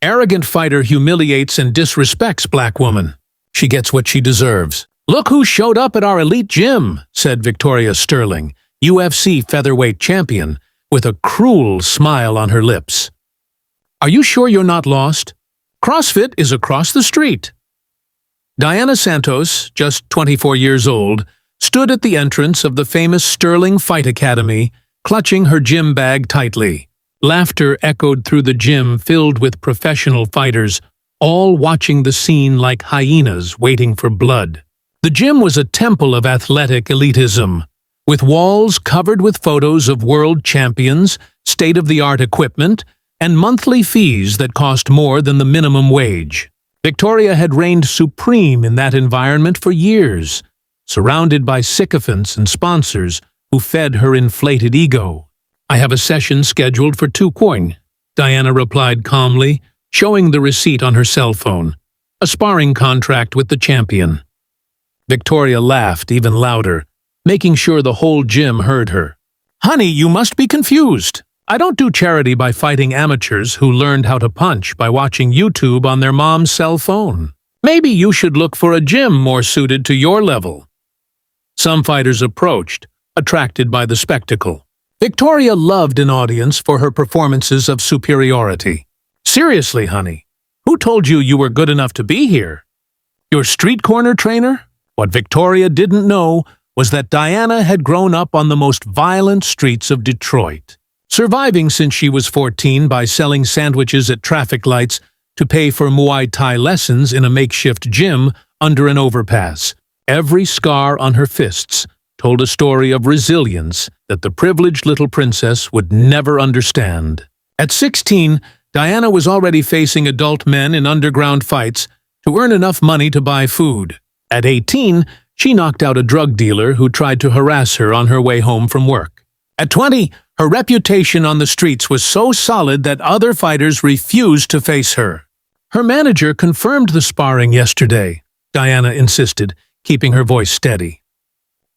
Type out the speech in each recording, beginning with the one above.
Arrogant fighter humiliates and disrespects black woman. She gets what she deserves. "Look who showed up at our elite gym," said Victoria Sterling, UFC featherweight champion, with a cruel smile on her lips. "Are you sure you're not lost? CrossFit is across the street." Diana Santos, just 24 years old, stood at the entrance of the famous Sterling Fight Academy, clutching her gym bag tightly. Laughter echoed through the gym filled with professional fighters, all watching the scene like hyenas waiting for blood. The gym was a temple of athletic elitism, with walls covered with photos of world champions, state-of-the-art equipment, and monthly fees that cost more than the minimum wage. Victoria had reigned supreme in that environment for years, surrounded by sycophants and sponsors who fed her inflated ego. "I have a session scheduled for 2 coin," Diana replied calmly, showing the receipt on her cell phone. "A sparring contract with the champion." Victoria laughed even louder, making sure the whole gym heard her. "Honey, you must be confused. I don't do charity by fighting amateurs who learned how to punch by watching YouTube on their mom's cell phone. Maybe you should look for a gym more suited to your level." Some fighters approached, attracted by the spectacle. Victoria loved an audience for her performances of superiority. "Seriously, honey, who told you you were good enough to be here? Your street corner trainer?" What Victoria didn't know was that Diana had grown up on the most violent streets of Detroit, surviving since she was 14 by selling sandwiches at traffic lights to pay for Muay Thai lessons in a makeshift gym under an overpass. Every scar on her fists told a story of resilience that the privileged little princess would never understand. At 16, Diana was already facing adult men in underground fights to earn enough money to buy food. At 18, she knocked out a drug dealer who tried to harass her on her way home from work. At 20, her reputation on the streets was so solid that other fighters refused to face her. "Her manager confirmed the sparring yesterday," Diana insisted, keeping her voice steady.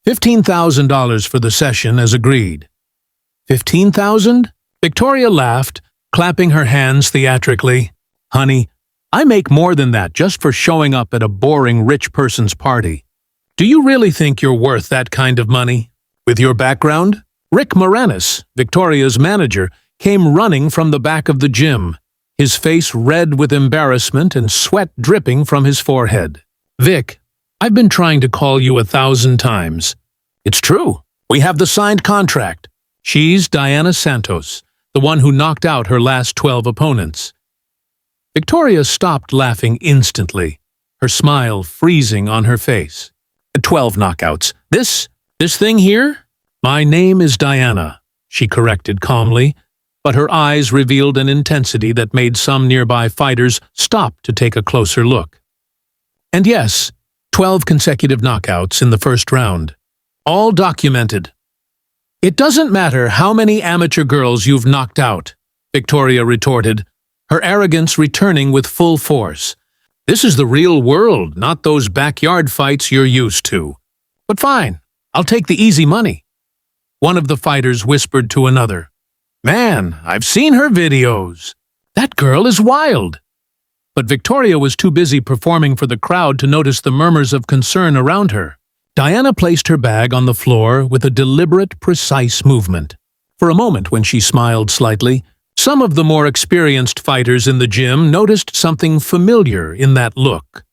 $15,000 for the session as agreed. $15,000? Victoria laughed, clapping her hands theatrically. "Honey, I make more than that just for showing up at a boring rich person's party. Do you really think you're worth that kind of money? With your background?" Rick Moranis, Victoria's manager, came running from the back of the gym, his face red with embarrassment and sweat dripping from his forehead. "Vic, I've been trying to call you 1,000 times. It's true. We have the signed contract. She's Diana Santos, the one who knocked out her last 12 opponents." Victoria stopped laughing instantly, her smile freezing on her face. 12 knockouts. This thing here? "My name is Diana," she corrected calmly, but her eyes revealed an intensity that made some nearby fighters stop to take a closer look. "And yes, 12 consecutive knockouts in the first round. All documented." "It doesn't matter how many amateur girls you've knocked out," Victoria retorted, her arrogance returning with full force. "This is the real world, not those backyard fights you're used to. But fine, I'll take the easy money." One of the fighters whispered to another, "Man, I've seen her videos. That girl is wild." But Victoria was too busy performing for the crowd to notice the murmurs of concern around her. Diana placed her bag on the floor with a deliberate, precise movement. For a moment, when she smiled slightly, some of the more experienced fighters in the gym noticed something familiar in that look.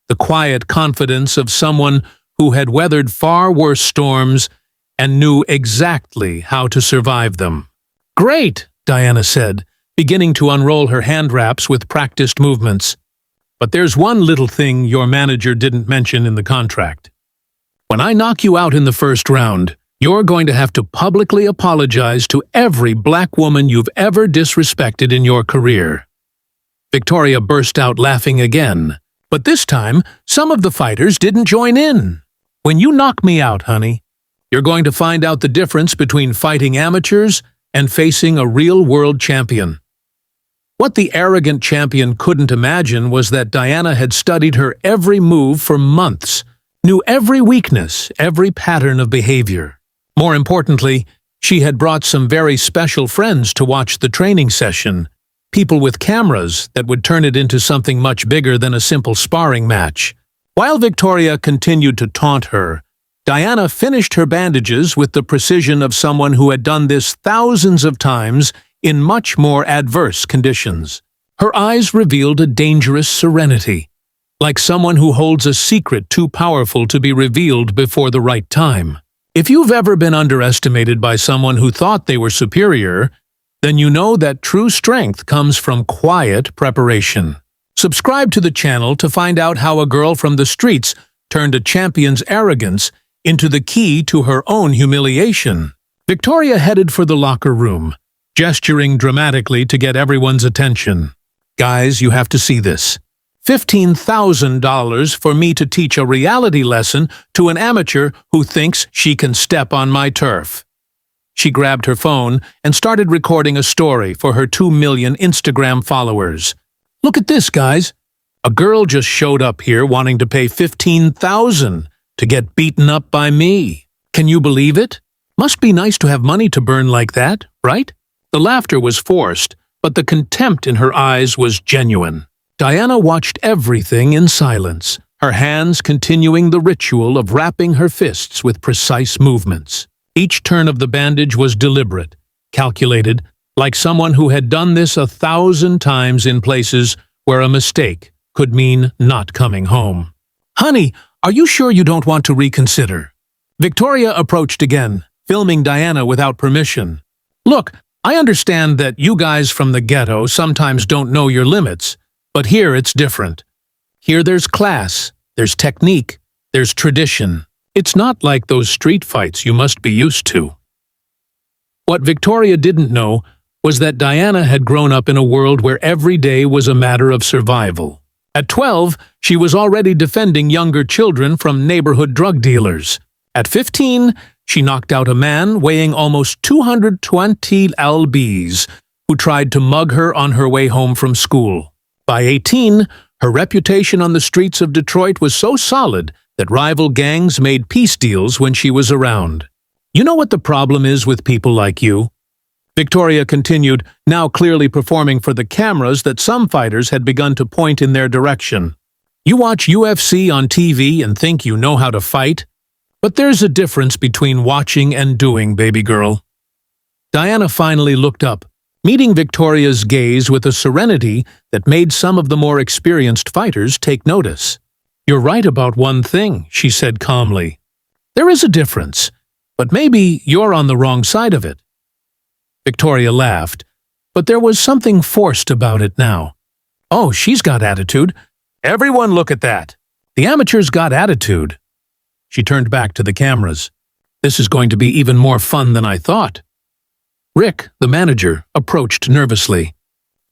The quiet confidence of someone who had weathered far worse storms and knew exactly how to survive them. "Great," Diana said, beginning to unroll her hand wraps with practiced movements. "But there's one little thing your manager didn't mention in the contract. When I knock you out in the first round, you're going to have to publicly apologize to every black woman you've ever disrespected in your career." Victoria burst out laughing again, but this time some of the fighters didn't join in. "When you knock me out, honey, you're going to find out the difference between fighting amateurs and facing a real world champion." What the arrogant champion couldn't imagine was that Diana had studied her every move for months, knew every weakness, every pattern of behavior. More importantly, she had brought some very special friends to watch the training session, people with cameras that would turn it into something much bigger than a simple sparring match. While Victoria continued to taunt her, Diana finished her bandages with the precision of someone who had done this thousands of times in much more adverse conditions. Her eyes revealed a dangerous serenity, like someone who holds a secret too powerful to be revealed before the right time. If you've ever been underestimated by someone who thought they were superior, then you know that true strength comes from quiet preparation. Subscribe to the channel to find out how a girl from the streets turned a champion's arrogance into the key to her own humiliation. Victoria headed for the locker room, gesturing dramatically to get everyone's attention. Guys, you have to see this. $15,000 for me to teach a reality lesson to an amateur who thinks she can step on my turf. She grabbed her phone and started recording a story for her 2 million Instagram followers. Look at this, guys. A girl just showed up here wanting to pay $15,000 to get beaten up by me. Can you believe it? Must be nice to have money to burn like that, right? The laughter was forced, but the contempt in her eyes was genuine. Diana watched everything in silence, her hands continuing the ritual of wrapping her fists with precise movements. Each turn of the bandage was deliberate, calculated, like someone who had done this 1,000 times in places where a mistake could mean not coming home. "Honey, are you sure you don't want to reconsider?" Victoria approached again, filming Diana without permission. "Look, I understand that you guys from the ghetto sometimes don't know your limits, but here it's different. Here there's class, there's technique, there's tradition. It's not like those street fights you must be used to." What Victoria didn't know was that Diana had grown up in a world where every day was a matter of survival. At 12, she was already defending younger children from neighborhood drug dealers. At 15, she knocked out a man weighing almost 220 lbs who tried to mug her on her way home from school. By 18, her reputation on the streets of Detroit was so solid that rival gangs made peace deals when she was around. "You know what the problem is with people like you?" Victoria continued, now clearly performing for the cameras that some fighters had begun to point in their direction. "You watch UFC on TV and think you know how to fight? But there's a difference between watching and doing, baby girl." Diana finally looked up, meeting Victoria's gaze with a serenity that made some of the more experienced fighters take notice. "You're right about one thing," she said calmly. "There is a difference, but maybe you're on the wrong side of it." Victoria laughed, but there was something forced about it now. "Oh, she's got attitude. Everyone look at that. The amateur's got attitude." She turned back to the cameras. "This is going to be even more fun than I thought." Rick, the manager, approached nervously.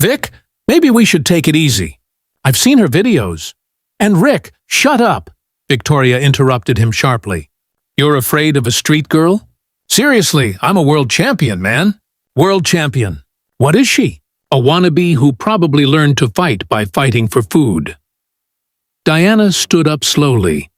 "Vic, maybe we should take it easy. I've seen her videos." "And Rick, shut up!" Victoria interrupted him sharply. "You're afraid of a street girl? Seriously, I'm a world champion, man. World champion. What is she? A wannabe who probably learned to fight by fighting for food." Diana stood up slowly,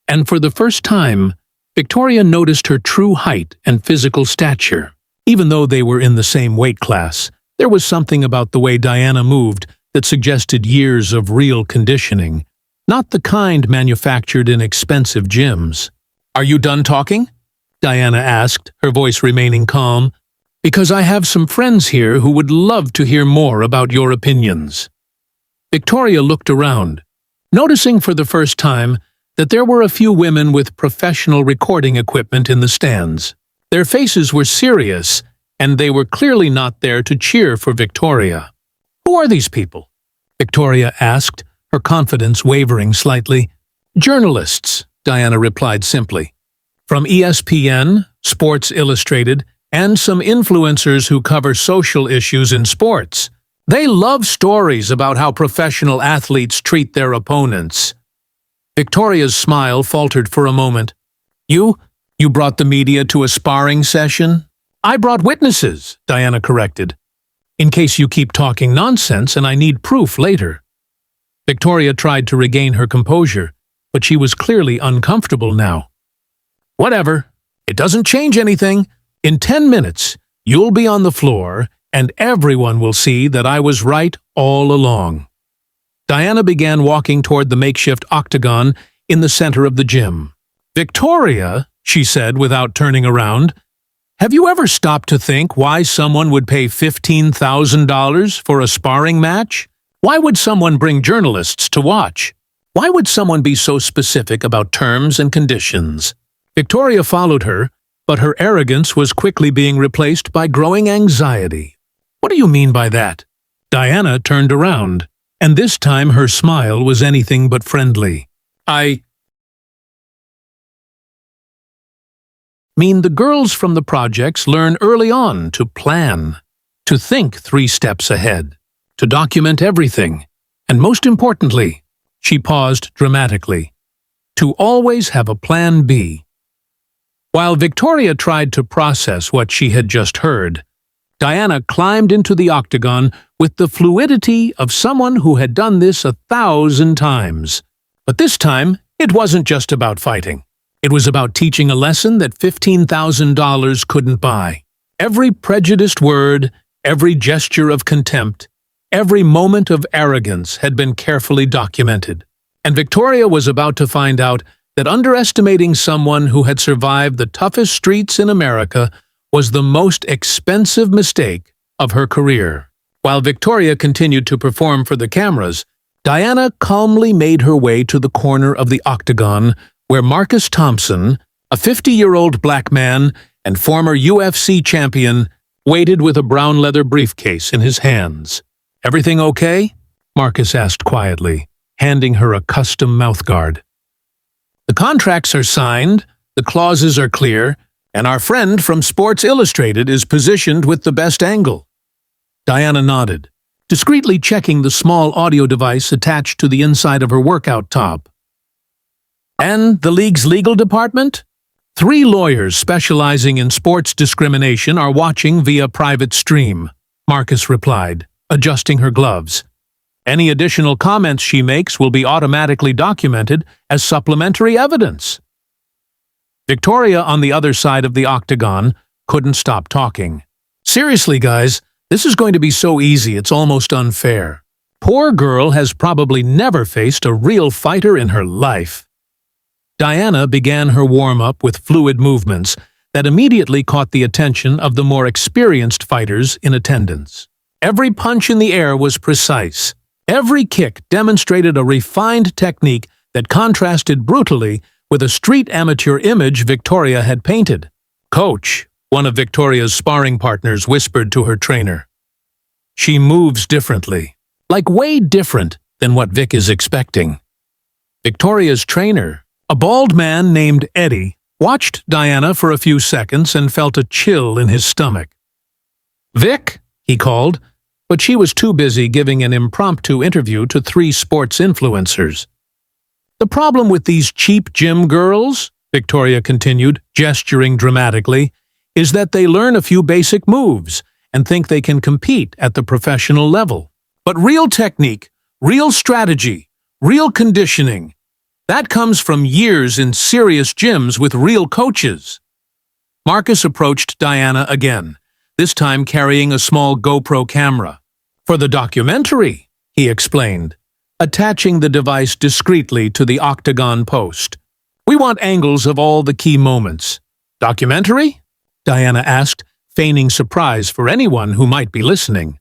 and for the first time, Victoria noticed her true height and physical stature. Even though they were in the same weight class, there was something about the way Diana moved that suggested years of real conditioning, not the kind manufactured in expensive gyms. "Are you done talking?" Diana asked, her voice remaining calm. "Because I have some friends here who would love to hear more about your opinions." Victoria looked around, noticing for the first time that there were a few women with professional recording equipment in the stands. Their faces were serious, and they were clearly not there to cheer for Victoria. "Who are these people?" Victoria asked, her confidence wavering slightly. "Journalists," Diana replied simply. "From ESPN, Sports Illustrated, and some influencers who cover social issues in sports. They love stories about how professional athletes treat their opponents." Victoria's smile faltered for a moment. You brought the media to a sparring session?" "I brought witnesses," Diana corrected. "In case you keep talking nonsense and I need proof later." Victoria tried to regain her composure, but she was clearly uncomfortable now. "Whatever. It doesn't change anything. In 10 minutes, you'll be on the floor, and everyone will see that I was right all along." Diana began walking toward the makeshift octagon in the center of the gym. "Victoria," she said without turning around, "have you ever stopped to think why someone would pay $15,000 for a sparring match? Why would someone bring journalists to watch? Why would someone be so specific about terms and conditions?" Victoria followed her, but her arrogance was quickly being replaced by growing anxiety. "What do you mean by that?" Diana turned around, and this time her smile was anything but friendly. "I mean, the girls from the projects learn early on to plan, to think 3 steps ahead, to document everything, and most importantly," she paused dramatically, "to always have a plan B." While Victoria tried to process what she had just heard, Diana climbed into the octagon with the fluidity of someone who had done this 1,000 times. But this time, it wasn't just about fighting. It was about teaching a lesson that $15,000 couldn't buy. Every prejudiced word, every gesture of contempt, every moment of arrogance had been carefully documented. And Victoria was about to find out that underestimating someone who had survived the toughest streets in America was the most expensive mistake of her career. While Victoria continued to perform for the cameras, Diana calmly made her way to the corner of the octagon where Marcus Thompson, a 50-year-old black man and former UFC champion, waited with a brown leather briefcase in his hands. "Everything okay?" Marcus asked quietly, handing her a custom mouthguard. "The contracts are signed, the clauses are clear, and our friend from Sports Illustrated is positioned with the best angle." Diana nodded, discreetly checking the small audio device attached to the inside of her workout top. "And the league's legal department? 3 lawyers specializing in sports discrimination are watching via private stream," Marcus replied, adjusting her gloves. "Any additional comments she makes will be automatically documented as supplementary evidence." Victoria, on the other side of the octagon, couldn't stop talking. "Seriously, guys, this is going to be so easy it's almost unfair. Poor girl has probably never faced a real fighter in her life." Diana began her warm-up with fluid movements that immediately caught the attention of the more experienced fighters in attendance. Every punch in the air was precise. Every kick demonstrated a refined technique that contrasted brutally with a street amateur image Victoria had painted. "Coach," one of Victoria's sparring partners whispered to her trainer. "She moves differently, like way different than what Vic is expecting." Victoria's trainer, a bald man named Eddie, watched Diana for a few seconds and felt a chill in his stomach. "Vic," he called, but she was too busy giving an impromptu interview to 3 sports influencers. "The problem with these cheap gym girls," Victoria continued, gesturing dramatically, "is that they learn a few basic moves and think they can compete at the professional level. But real technique, real strategy, real conditioning, that comes from years in serious gyms with real coaches." Marcus approached Diana again, this time carrying a small GoPro camera. "For the documentary," he explained, attaching the device discreetly to the octagon post. "We want angles of all the key moments." "Documentary?" Diana asked, feigning surprise for anyone who might be listening.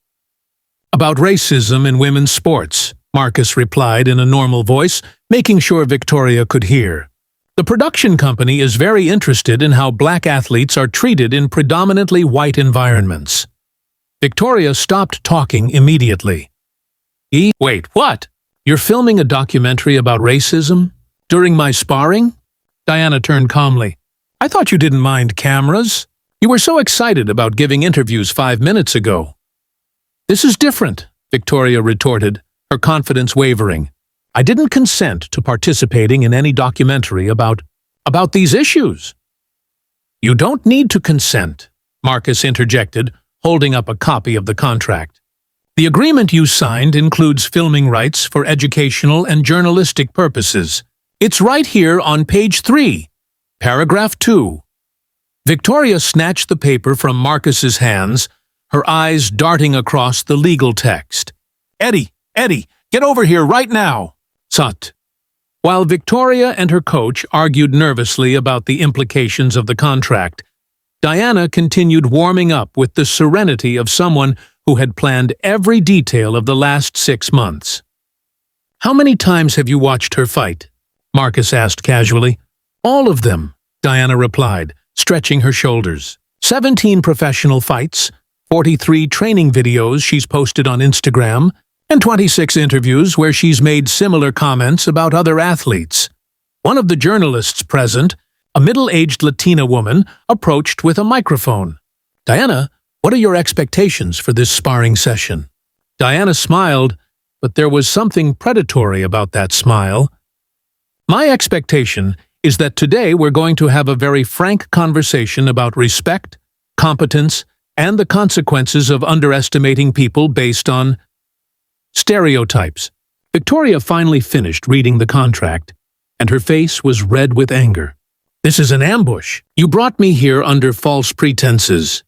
"About racism in women's sports," Marcus replied in a normal voice, making sure Victoria could hear. "The production company is very interested in how black athletes are treated in predominantly white environments." Victoria stopped talking immediately. Wait, what? You're filming a documentary about racism? During my sparring?" Diana turned calmly. "I thought you didn't mind cameras. You were so excited about giving interviews 5 minutes ago." "This is different," Victoria retorted, her confidence wavering. "I didn't consent to participating in any documentary about these issues." "You don't need to consent," Marcus interjected, holding up a copy of the contract. "The agreement you signed includes filming rights for educational and journalistic purposes. It's right here on page 3, paragraph 2. Victoria snatched the paper from Marcus's hands, her eyes darting across the legal text. "Eddie, get over here right now!" Sut. While Victoria and her coach argued nervously about the implications of the contract, Diana continued warming up with the serenity of someone who had planned every detail of the last 6 months. "How many times have you watched her fight?" Marcus asked casually. "All of them," Diana replied, stretching her shoulders. 17 professional fights, 43 training videos she's posted on Instagram, and 26 interviews where she's made similar comments about other athletes. One of the journalists present, a middle-aged Latina woman, approached with a microphone. "Diana, what are your expectations for this sparring session?" Diana smiled, but there was something predatory about that smile. "My expectation is that today we're going to have a very frank conversation about respect, competence, and the consequences of underestimating people based on stereotypes." Victoria finally finished reading the contract, and her face was red with anger. "This is an ambush. You brought me here under false pretenses."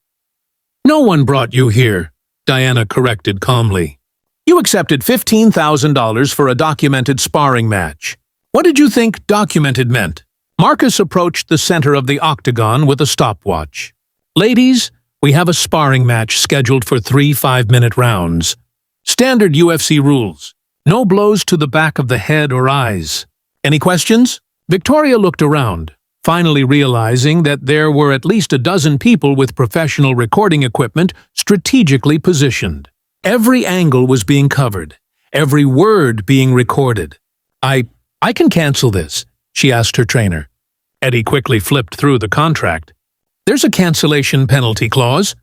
"No one brought you here," Diana corrected calmly. "You accepted $15,000 for a documented sparring match. What did you think documented meant?" Marcus approached the center of the octagon with a stopwatch. "Ladies, we have a sparring match scheduled for 3 5-minute rounds. Standard UFC rules. No blows to the back of the head or eyes. Any questions?" Victoria looked around, finally realizing that there were at least a dozen people with professional recording equipment strategically positioned. Every angle was being covered, every word being recorded. I can cancel this," she asked her trainer. Eddie quickly flipped through the contract. "There's a cancellation penalty clause.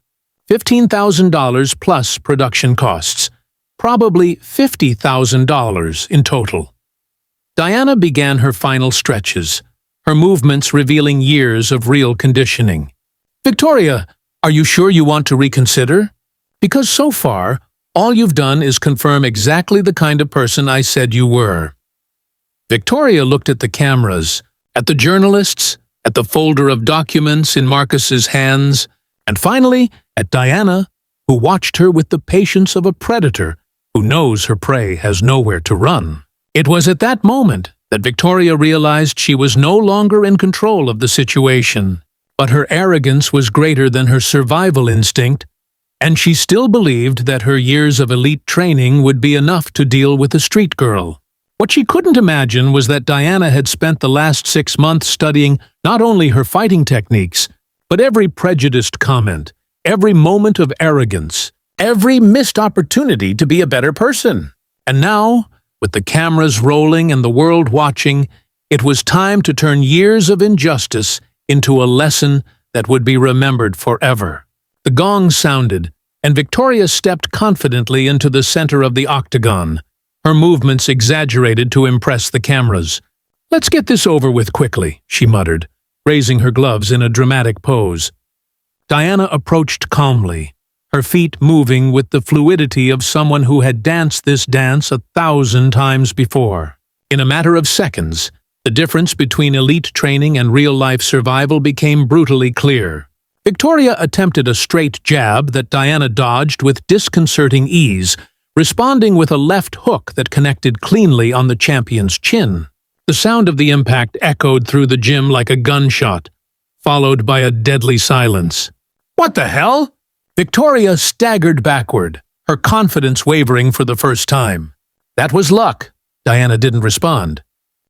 $15,000 plus production costs. Probably $50,000 in total." Diana began her final stretches, her movements revealing years of real conditioning. "Victoria, are you sure you want to reconsider? Because so far, all you've done is confirm exactly the kind of person I said you were." Victoria looked at the cameras, at the journalists, at the folder of documents in Marcus's hands, and finally at Diana, who watched her with the patience of a predator who knows her prey has nowhere to run. It was at that moment that Victoria realized she was no longer in control of the situation, but her arrogance was greater than her survival instinct, and she still believed that her years of elite training would be enough to deal with a street girl. What she couldn't imagine was that Diana had spent the last 6 months studying not only her fighting techniques, but every prejudiced comment, every moment of arrogance, every missed opportunity to be a better person. And now, with the cameras rolling and the world watching, it was time to turn years of injustice into a lesson that would be remembered forever. The gong sounded, and Victoria stepped confidently into the center of the octagon, her movements exaggerated to impress the cameras. "Let's get this over with quickly," she muttered, raising her gloves in a dramatic pose. Diana approached calmly, her feet moving with the fluidity of someone who had danced this dance 1,000 times before. In a matter of seconds, the difference between elite training and real-life survival became brutally clear. Victoria attempted a straight jab that Diana dodged with disconcerting ease, responding with a left hook that connected cleanly on the champion's chin. The sound of the impact echoed through the gym like a gunshot, followed by a deadly silence. "What the hell?" Victoria staggered backward, her confidence wavering for the first time. "That was luck." Diana didn't respond.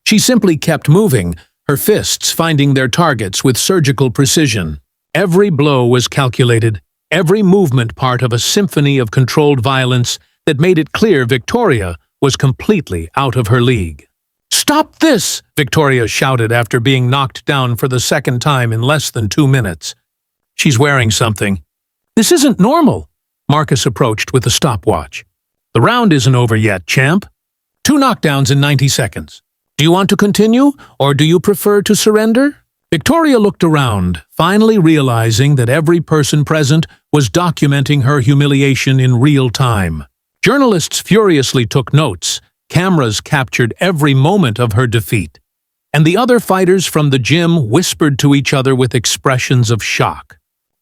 She simply kept moving, her fists finding their targets with surgical precision. Every blow was calculated, every movement part of a symphony of controlled violence that made it clear Victoria was completely out of her league. "Stop this!" Victoria shouted after being knocked down for the second time in less than 2 minutes. "She's wearing something. This isn't normal." Marcus approached with a stopwatch. "The round isn't over yet, champ. 2 knockdowns in 90 seconds. Do you want to continue, or do you prefer to surrender?" Victoria looked around, finally realizing that every person present was documenting her humiliation in real time. Journalists furiously took notes, cameras captured every moment of her defeat, and the other fighters from the gym whispered to each other with expressions of shock.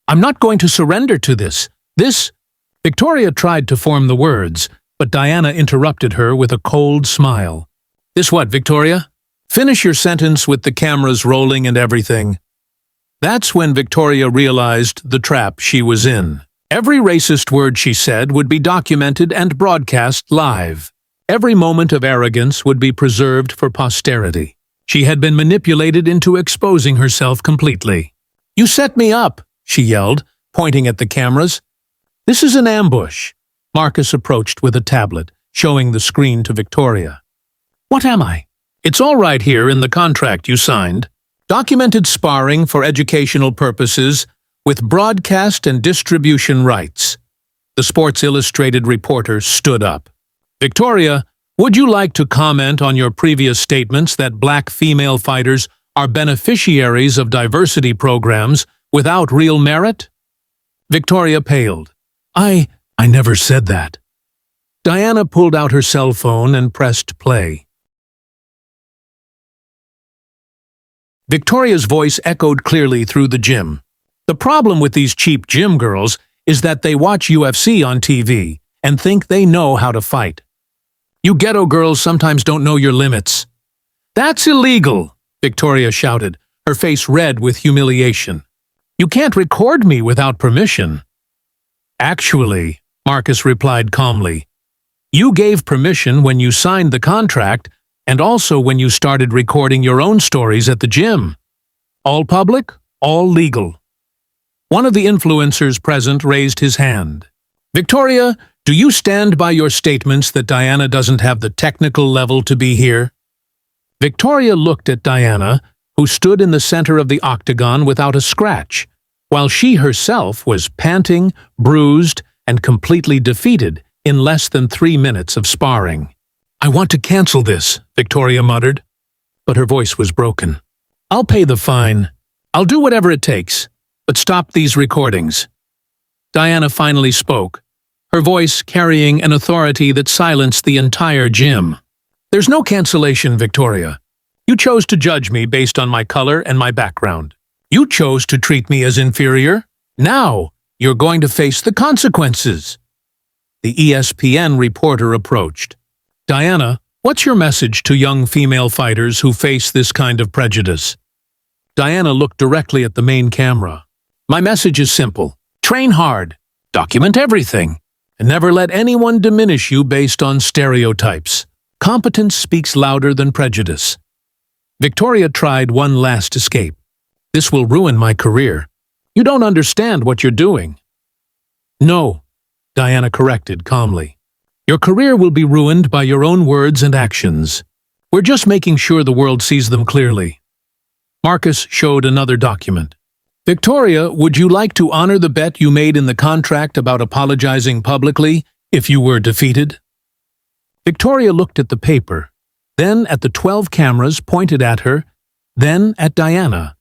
"I'm not going to surrender to this. This Victoria tried to form the words, but Diana interrupted her with a cold smile. "This what, Victoria? Finish your sentence with the cameras rolling and everything." That's when Victoria realized the trap she was in. Every racist word she said would be documented and broadcast live. Every moment of arrogance would be preserved for posterity. She had been manipulated into exposing herself completely. "You set me up," she yelled, pointing at the cameras. "This is an ambush." Marcus approached with a tablet, showing the screen to Victoria. "What am I?" "It's all right here in the contract you signed. Documented sparring for educational purposes with broadcast and distribution rights." The Sports Illustrated reporter stood up. "Victoria, would you like to comment on your previous statements that black female fighters are beneficiaries of diversity programs without real merit?" Victoria paled. I never said that." Diana pulled out her cell phone and pressed play. Victoria's voice echoed clearly through the gym. "The problem with these cheap gym girls is that they watch UFC on TV and think they know how to fight. You ghetto girls sometimes don't know your limits." "That's illegal," Victoria shouted, her face red with humiliation. "You can't record me without permission." "Actually," Marcus replied calmly, "you gave permission when you signed the contract and also when you started recording your own stories at the gym. All public, all legal." One of the influencers present raised his hand. "Victoria, do you stand by your statements that Diana doesn't have the technical level to be here?" Victoria looked at Diana, who stood in the center of the octagon without a scratch, while she herself was panting, bruised, and completely defeated in less than 3 minutes of sparring. "I want to cancel this," Victoria muttered, but her voice was broken. "I'll pay the fine. I'll do whatever it takes, but stop these recordings." Diana finally spoke, her voice carrying an authority that silenced the entire gym. "There's no cancellation, Victoria. You chose to judge me based on my color and my background. You chose to treat me as inferior. Now, you're going to face the consequences." The ESPN reporter approached. "Diana, what's your message to young female fighters who face this kind of prejudice?" Diana looked directly at the main camera. "My message is simple. Train hard, document everything, and never let anyone diminish you based on stereotypes. Competence speaks louder than prejudice." Victoria tried one last escape. "This will ruin my career. You don't understand what you're doing." "No," Diana corrected calmly. "Your career will be ruined by your own words and actions. We're just making sure the world sees them clearly." Marcus showed another document. "Victoria, would you like to honor the bet you made in the contract about apologizing publicly if you were defeated?" Victoria looked at the paper, then at the 12 cameras pointed at her, then at Diana,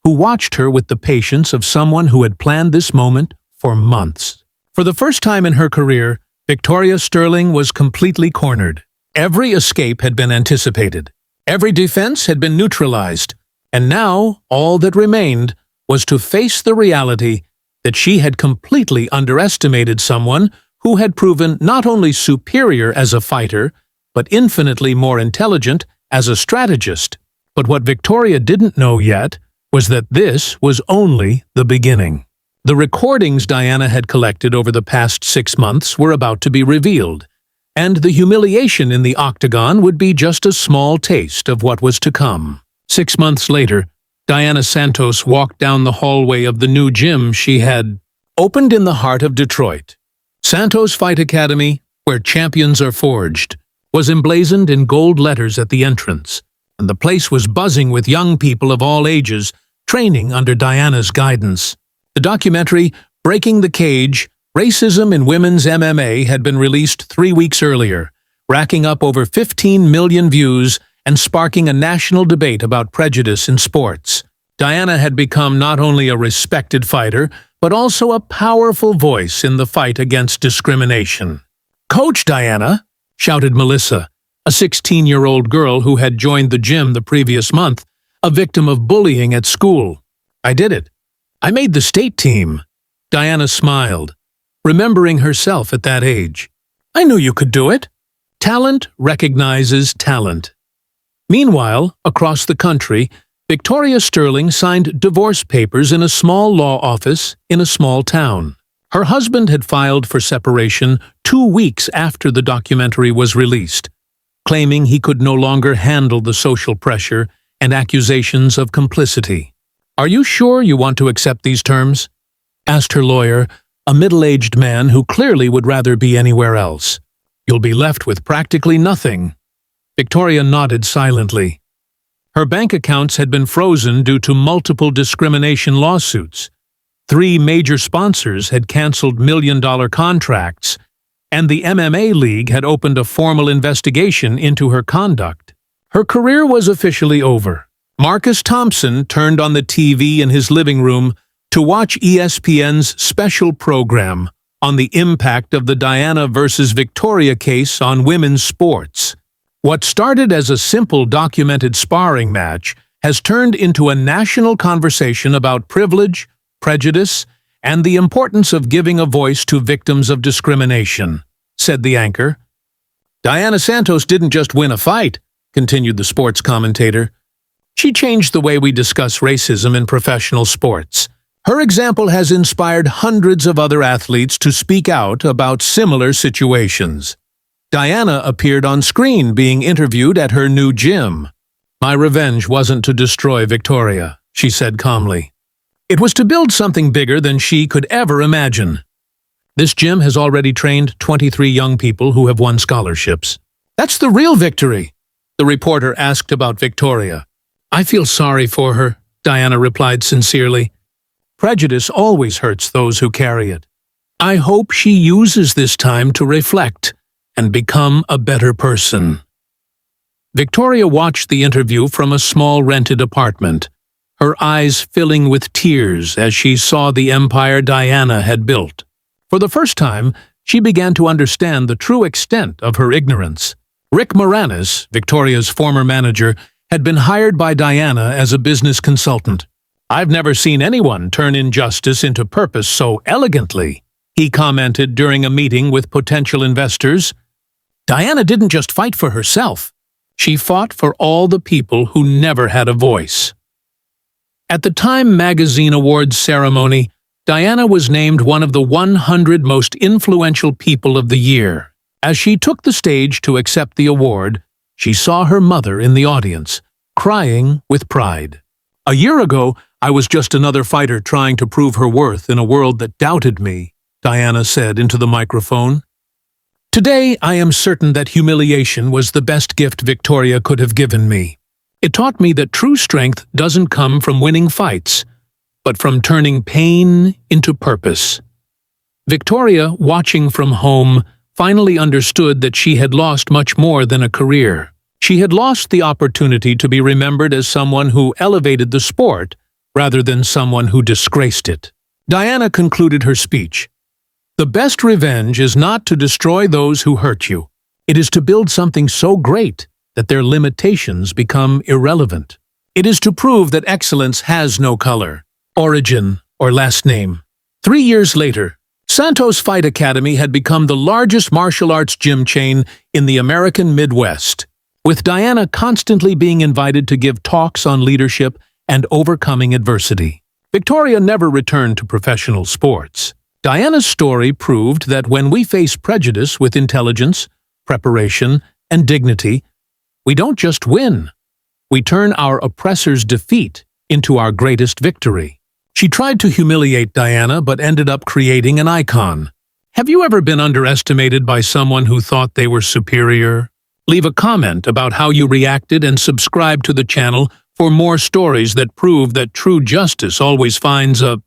who watched her with the patience of someone who had planned this moment for months. For the first time in her career, Victoria Sterling was completely cornered. Every escape had been anticipated. Every defense had been neutralized. And now, all that remained was to face the reality that she had completely underestimated someone who had proven not only superior as a fighter, but infinitely more intelligent as a strategist. But what Victoria didn't know yet was that this was only the beginning. The recordings Diana had collected over the past 6 months were about to be revealed, and the humiliation in the octagon would be just a small taste of what was to come. 6 months later, Diana Santos walked down the hallway of the new gym she had opened in the heart of Detroit. Santos Fight Academy, where champions are forged, was emblazoned in gold letters at the entrance, and the place was buzzing with young people of all ages training under Diana's guidance. The documentary, Breaking the Cage, Racism in Women's MMA, had been released 3 weeks earlier, racking up over 15 million views and sparking a national debate about prejudice in sports. Diana had become not only a respected fighter, but also a powerful voice in the fight against discrimination. "Coach Diana!" shouted Melissa, a 16-year-old girl who had joined the gym the previous month, a victim of bullying at school. "I did it. I made the state team." Diana smiled. remembering herself at that age. I knew you could do it. Talent recognizes talent. Meanwhile, across the country, Victoria Sterling signed divorce papers in a small law office in a small town. Her husband had filed for separation 2 weeks after the documentary was released, claiming he could no longer handle the social pressure and accusations of complicity. "Are you sure you want to accept these terms?" asked her lawyer, a middle-aged man who clearly would rather be anywhere else. "You'll be left with practically nothing." Victoria nodded silently. Her bank accounts had been frozen due to multiple discrimination lawsuits. 3 major sponsors had canceled million-dollar contracts, and the MMA League had opened a formal investigation into her conduct. Her career was officially over. Marcus Thompson turned on the TV in his living room to watch ESPN's special program on the impact of the Diana versus Victoria case on women's sports. What started as a simple documented sparring match has turned into a national conversation about privilege, prejudice, and the importance of giving a voice to victims of discrimination, said the anchor. "Diana Santos didn't just win a fight," continued the sports commentator. "She changed the way we discuss racism in professional sports. Her example has inspired hundreds of other athletes to speak out about similar situations." Diana appeared on screen being interviewed at her new gym. "My revenge wasn't to destroy Victoria," she said calmly. "It was to build something bigger than she could ever imagine. This gym has already trained 23 young people who have won scholarships." "That's the real victory," the reporter asked about Victoria. "I feel sorry for her," Diana replied sincerely. "Prejudice always hurts those who carry it. I hope she uses this time to reflect and become a better person." Victoria watched the interview from a small rented apartment, her eyes filling with tears as she saw the empire Diana had built. For the first time, she began to understand the true extent of her ignorance. Rick Moranis, Victoria's former manager, had been hired by Diana as a business consultant. "I've never seen anyone turn injustice into purpose so elegantly," he commented during a meeting with potential investors. "Diana didn't just fight for herself. She fought for all the people who never had a voice." At the Time Magazine Awards ceremony, Diana was named one of the 100 most influential people of the year. As she took the stage to accept the award, she saw her mother in the audience, crying with pride. "A year ago, I was just another fighter trying to prove her worth in a world that doubted me," Diana said into the microphone. "Today, I am certain that humiliation was the best gift Victoria could have given me. It taught me that true strength doesn't come from winning fights, but from turning pain into purpose." Victoria, watching from home, finally understood that she had lost much more than a career. She had lost the opportunity to be remembered as someone who elevated the sport rather than someone who disgraced it. Diana concluded her speech. "The best revenge is not to destroy those who hurt you. It is to build something so great that their limitations become irrelevant. It is to prove that excellence has no color, origin, or last name." 3 years later, Santos Fight Academy had become the largest martial arts gym chain in the American Midwest, with Diana constantly being invited to give talks on leadership and overcoming adversity. Victoria never returned to professional sports. Diana's story proved that when we face prejudice with intelligence, preparation, and dignity, we don't just win. We turn our oppressor's defeat into our greatest victory. She tried to humiliate Diana but ended up creating an icon. Have you ever been underestimated by someone who thought they were superior? Leave a comment about how you reacted and subscribe to the channel for more stories that prove that true justice always finds a